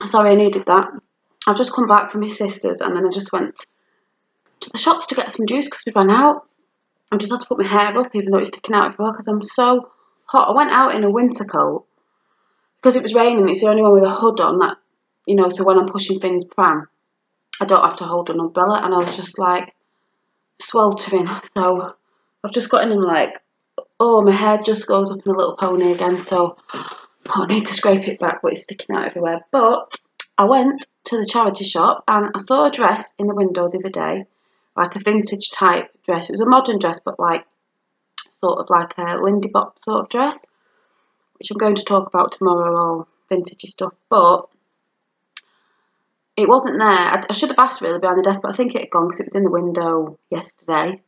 Sorry, I needed that. I've just come back from my sister's and then I just went to the shops to get some juice because we ran out. I just had to put my hair up even though it's sticking out everywhere because I'm so hot. I went out in a winter coat because it was raining. It's the only one with a hood on that, you know, so when I'm pushing Finn's pram, I don't have to hold an umbrella, and I was just like sweltering. So I've just got in and like, oh, my hair just goes up in a little pony again, so I need to scrape it back, but it's sticking out everywhere. But I went to the charity shop and I saw a dress in the window the other day, like a vintage type dress. It was a modern dress, but like sort of like a Lindy Bop sort of dress, which I'm going to talk about tomorrow, all vintagey stuff. But it wasn't there. I should have asked really behind the desk, but I think it had gone because it was in the window yesterday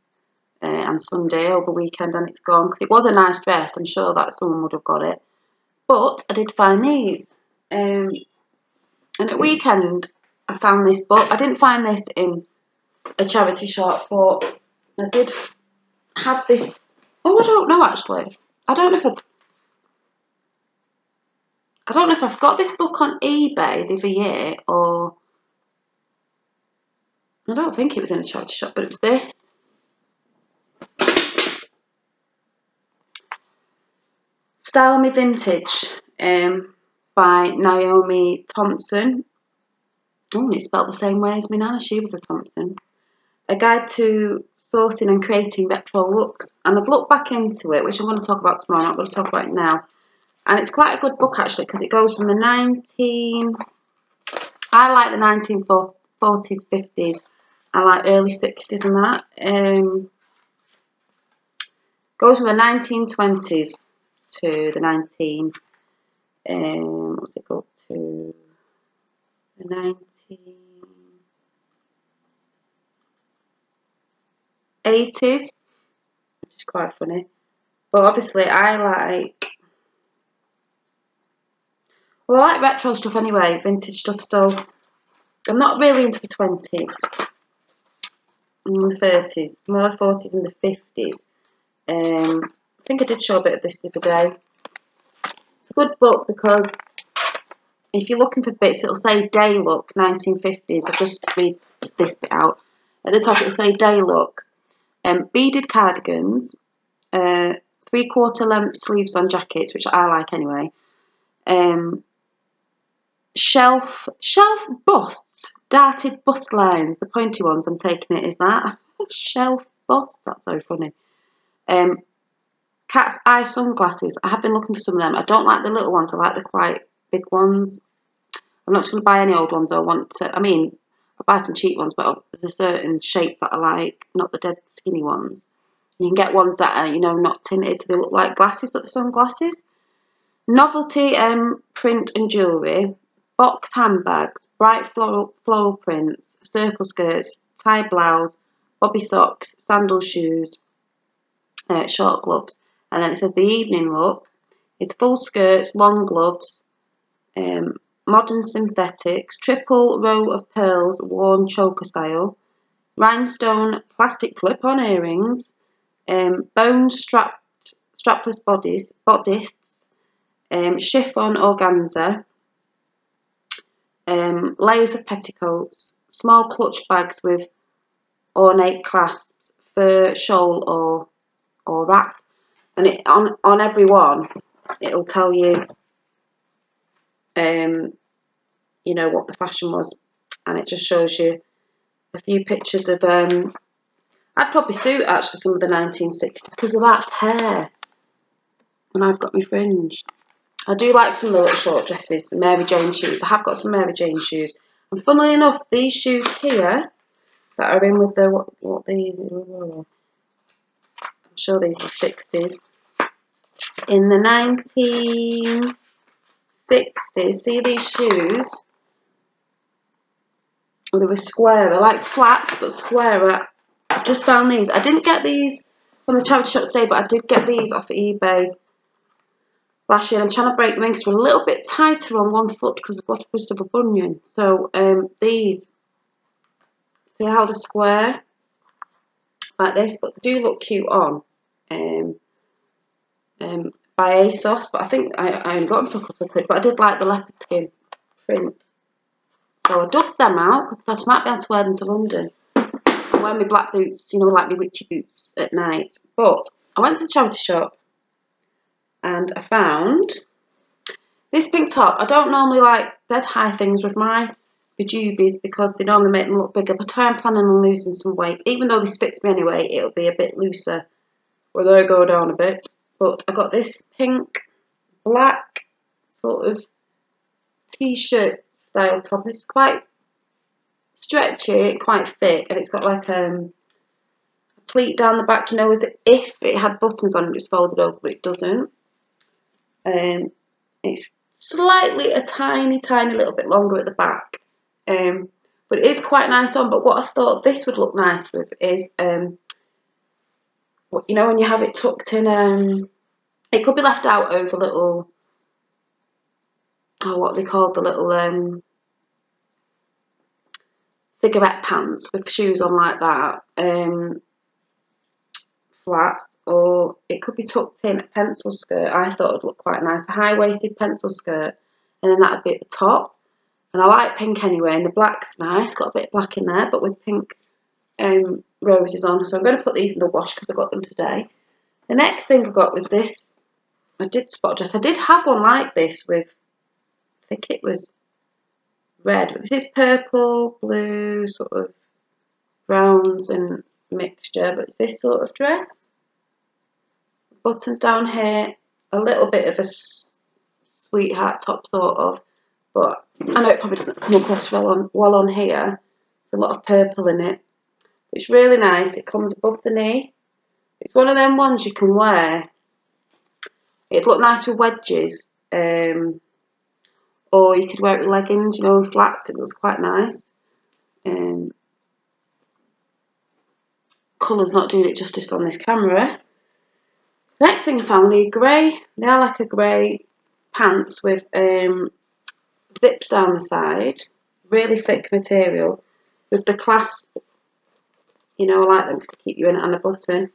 and Sunday over the weekend, and it's gone because it was a nice dress. I'm sure that someone would have got it. But I did find these. And at weekend, I found this book. I didn't find this in a charity shop, but I did have this. Oh, I don't know actually. I don't know if I've got this book on eBay the other year, or I don't think it was in a charity shop, but it was this. Style Me Vintage by Naomi Thompson. Oh, and it's spelled the same way as me now. She was a Thompson. A guide to sourcing and creating retro looks. And I've looked back into it, which I'm going to talk about tomorrow. I'm not going to talk about it now. And it's quite a good book actually, because it goes from the I like the 1940s, 50s. I like early 60s and that. Goes from the 1920s to the what's it called, to the 1980s, which is quite funny. But obviously I like retro stuff anyway, vintage stuff, so I'm not really into the 20s and the 30s, more the 40s and the 50s. I think I did show a bit of this the other day. It's a good book because if you're looking for bits, it'll say day look 1950s. I'll just read this bit out. At the top it'll say day look. Beaded cardigans, 3/4 length sleeves on jackets, which I like anyway. Shelf busts, darted bust lines, the pointy ones. I'm taking it as that. Shelf bust. That's so funny. Cat's eye sunglasses. I have been looking for some of them. I don't like the little ones. I like the quite big ones. I'm not just going to buy any old ones. I'll buy some cheap ones, but there's a certain shape that I like, not the dead skinny ones. You can get ones that are, you know, not tinted, so they look like glasses, but they're sunglasses. Novelty print and jewellery. Box handbags. Bright floral prints. Circle skirts. Tie blouse. Bobby socks. Sandal shoes. Short gloves. And then it says the evening look is full skirts, long gloves, modern synthetics, triple row of pearls worn choker style, rhinestone plastic clip-on earrings, bone strapless bodice, chiffon organza, layers of petticoats, small clutch bags with ornate clasps, fur, shawl or wrap. And it on every one, it'll tell you, you know, what the fashion was, and it just shows you a few pictures of. I'd probably suit actually some of the 1960s because of that hair, and I've got my fringe. I do like some of the little short dresses, Mary Jane shoes. I have got some Mary Jane shoes, and funnily enough, these shoes here that are in with the I'm sure these are 60s. In the 1960s, see these shoes? Well, they were square. I like flats, but square. I've just found these. I didn't get these from the charity shop today, but I did get these off of eBay last year. I'm trying to break them in because they're a little bit tighter on one foot because I've got a bit of a bunion. So these, see how they're square? Like this, but they do look cute on. By ASOS, but I think I only got them for a couple of quid, but I did like the leopard skin print. So I dug them out because I thought I might be able to wear them to London. I wear my black boots, you know, like my witchy boots at night. But I went to the charity shop and I found this pink top. I don't normally like dead high things with my bejoobies because they normally make them look bigger, but I am planning on losing some weight. Even though this fits me anyway, it'll be a bit looser where they go down a bit. But I got this pink, black sort of t-shirt style top. It's quite stretchy, quite thick, and it's got like a pleat down the back, you know, as if it had buttons on it, just folded over, but it doesn't. It's slightly a tiny little bit longer at the back, but it is quite nice on. But what I thought this would look nice with is, you know, when you have it tucked in, it could be left out over little, oh, what are they called, the little cigarette pants with shoes on like that, flats, or it could be tucked in a pencil skirt. I thought it would look quite nice, a high-waisted pencil skirt, and then that would be at the top. And I like pink anyway, and the black's nice, got a bit of black in there, but with pink roses on. So I'm going to put these in the wash because I got them today. The next thing I got was this. I did spot dress. I did have one like this with, I think it was red, but this is purple, blue, sort of browns and mixture, but it's this sort of dress. Buttons down here, a little bit of a sweetheart top sort of, but I know it probably doesn't come across well on here. There's a lot of purple in it. It's really nice. It comes above the knee. It's one of them ones you can wear. It'd look nice with wedges, or you could wear it with leggings, you know, and flats. It looks quite nice. Colour's not doing it justice on this camera. Next thing I found, they're grey. They are like a grey pants with zips down the side, really thick material with the clasp. You know, I like them because they keep you in it, and a button.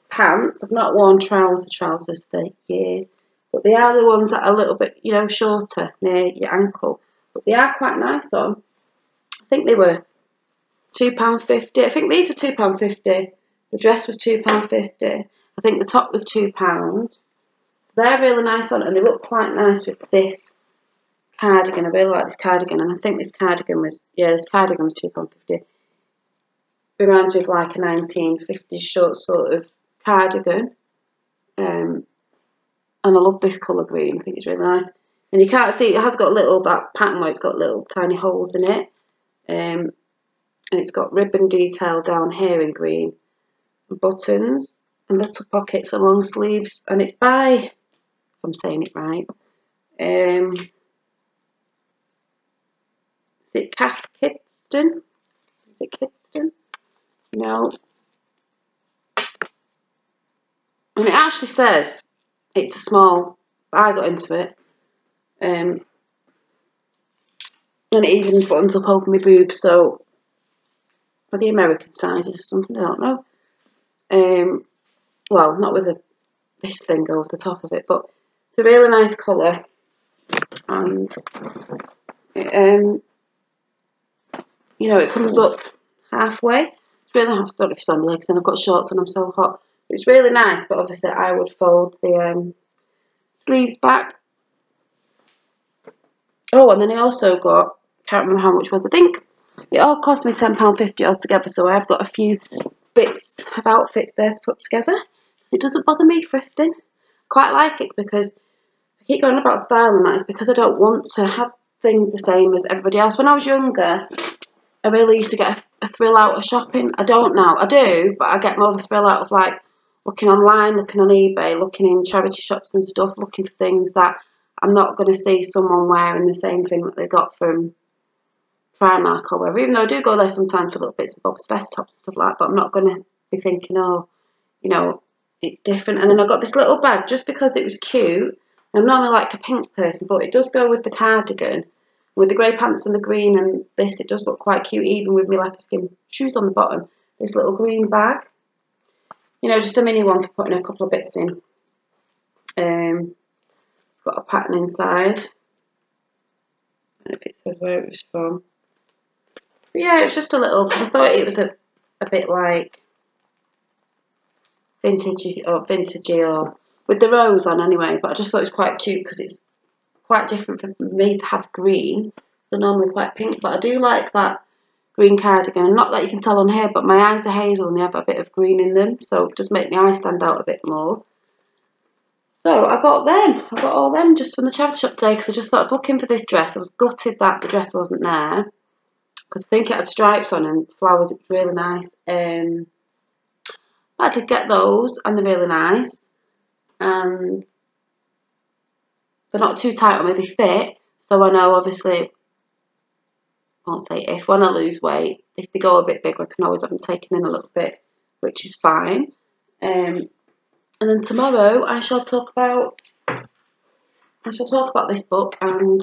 Pants. I've not worn trousers for years, but they are the ones that are a little bit, you know, shorter near your ankle. But they are quite nice on. I think they were £2.50. I think these were £2.50. The dress was £2.50. I think the top was £2. They're really nice on, and they look quite nice with this cardigan. I really like this cardigan, and I think this cardigan was, yeah, this cardigan was £2.50. Reminds me of like a 1950s short sort of cardigan. And I love this colour green. I think it's really nice. And you can't see, it has got little, that pattern where it's got little tiny holes in it. And it's got ribbon detail down here in green. And buttons and little pockets and long sleeves. And it's by, if I'm saying it right, is it Kidston? Is it Kidston? No. And it actually says it's a small. I got into it. And it even buttons up over my boobs, so for the American size is something, I don't know. Well, not with this thing over the top of it, but it's a really nice colour. And it, you know, it comes up halfway. It's really nice. I don't know if it's on my legs, and I've got shorts and I'm so hot. It's really nice, but obviously I would fold the sleeves back. Oh, and then I also got, can't remember how much it was, I think it all cost me £10.50 altogether, so I've got a few bits of outfits there to put together. It doesn't bother me thrifting. Quite like it because I keep going about style and that. It's because I don't want to have things the same as everybody else. When I was younger, I really used to get a thrill out of shopping. I don't now. I do, but I get more of a thrill out of like looking online, looking on eBay, looking in charity shops and stuff, looking for things that I'm not going to see someone wearing the same thing that they got from Primark or wherever. Even though I do go there sometimes for little bits and bobs, vest tops and stuff like that, but I'm not going to be thinking, oh, you know, it's different. And then I got this little bag just because it was cute. I'm normally like a pink person, but it does go with the cardigan. With the grey pants and the green and this, it does look quite cute, even with me leopard skin shoes on the bottom. This little green bag. You know, just a mini one for putting a couple of bits in. It's got a pattern inside. don't know if it says where it was from. But yeah, it was just a little, because I thought it was a bit like vintagey or with the rose on anyway, but I just thought it was quite cute because it's quite different for me to have green. They're normally quite pink, but I do like that green cardigan. And not that you can tell on here, but my eyes are hazel and they have a bit of green in them, so it does make my eyes stand out a bit more. So I got them. I got all them just from the charity shop today because I just thought looking for this dress. I was gutted that the dress wasn't there because I think it had stripes on and flowers. It was really nice. I did get those and they're really nice. And they're not too tight on me, they fit. So I know, obviously, I won't say if, when I lose weight, if they go a bit bigger, I can always have them taken in a little bit, which is fine. And then tomorrow I shall talk about this book and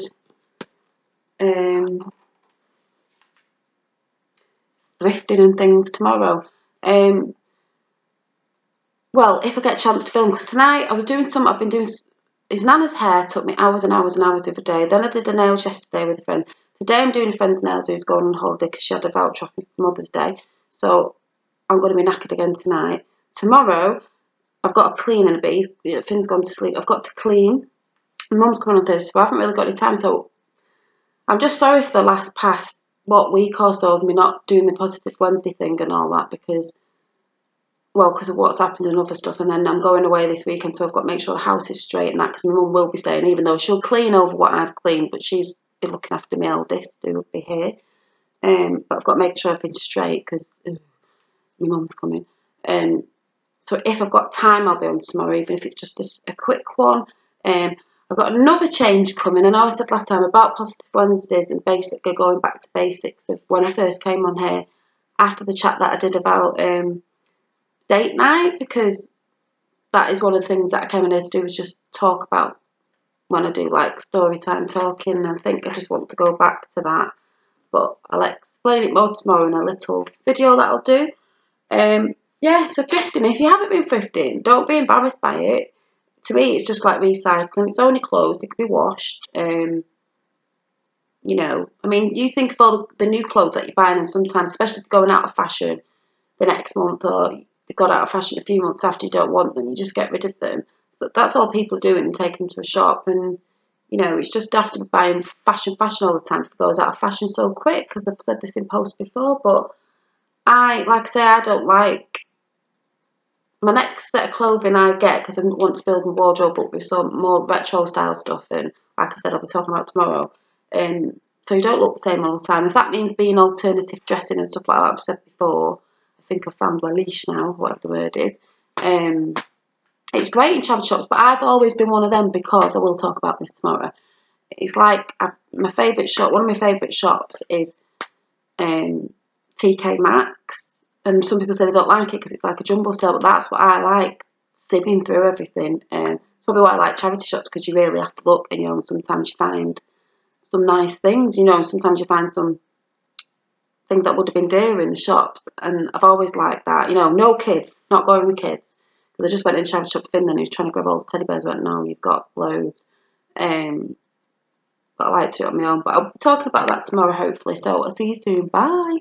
thrifting and things tomorrow. Well, if I get a chance to film, because tonight I've been doing his Nana's hair. Took me hours and hours and hours the other day. Then I did the nails yesterday with a friend. Today I'm doing a friend's nails who's going on holiday because she had a voucher off me for Mother's Day. So I'm going to be knackered again tonight. Tomorrow I've got to clean in a bit. Finn's gone to sleep. I've got to clean. My mum's coming on Thursday, but I haven't really got any time. So I'm just sorry for the past week or so of me not doing the Positive Wednesday thing and all that because of what's happened and other stuff, and then I'm going away this weekend, so I've got to make sure the house is straight and that, because my mum will be staying, even though she'll clean over what I've cleaned, but she's been looking after my eldest, who will be here. But I've got to make sure everything's straight, because my mum's coming. So if I've got time, I'll be on tomorrow, even if it's just a quick one. I've got another change coming. I know I said last time about Positive Wednesdays and basically going back to basics of when I first came on here, after the chat that I did about date night, because that is one of the things that I came in here to do, was just talk about when I do like story time talking, and I think I just want to go back to that, but I'll explain it more tomorrow in a little video that I'll do. Yeah, so thrifting, if you haven't been thrifting, don't be embarrassed by it. To me, it's just like recycling. It's only clothes, it can be washed. You know, I mean, you think of all the new clothes that you're buying, and sometimes, especially going out of fashion the next month, or they got out of fashion a few months after you don't want them, you just get rid of them. So that's all people do, and take them to a shop. And you know, it's just after buying fashion all the time, it goes out of fashion so quick, because I've said this in posts before. But I don't like my next set of clothing I get, because I want to build my wardrobe up with some more retro style stuff, and like I said, I'll be talking about tomorrow. So you don't look the same all the time. If that means being alternative dressing and stuff like that, I've said before, I think I've found my leash now, whatever the word is. It's great in charity shops, but I've always been one of them, because I will talk about this tomorrow. It's like my favourite shop, one of my favourite shops is TK Maxx, and some people say they don't like it because it's like a jumble sale, but that's what I like, zipping through everything. It's probably why I like charity shops, because you really have to look, and you know, sometimes you find some nice things, you know, and sometimes you find some things that would have been dear in the shops, and I've always liked that. You know, no kids, not going with kids, because I just went in charity shop with Finn, and he was trying to grab all the teddy bears. I went, no, you've got loads. But I like to do it on my own. But I'll be talking about that tomorrow, hopefully. So I'll see you soon. Bye.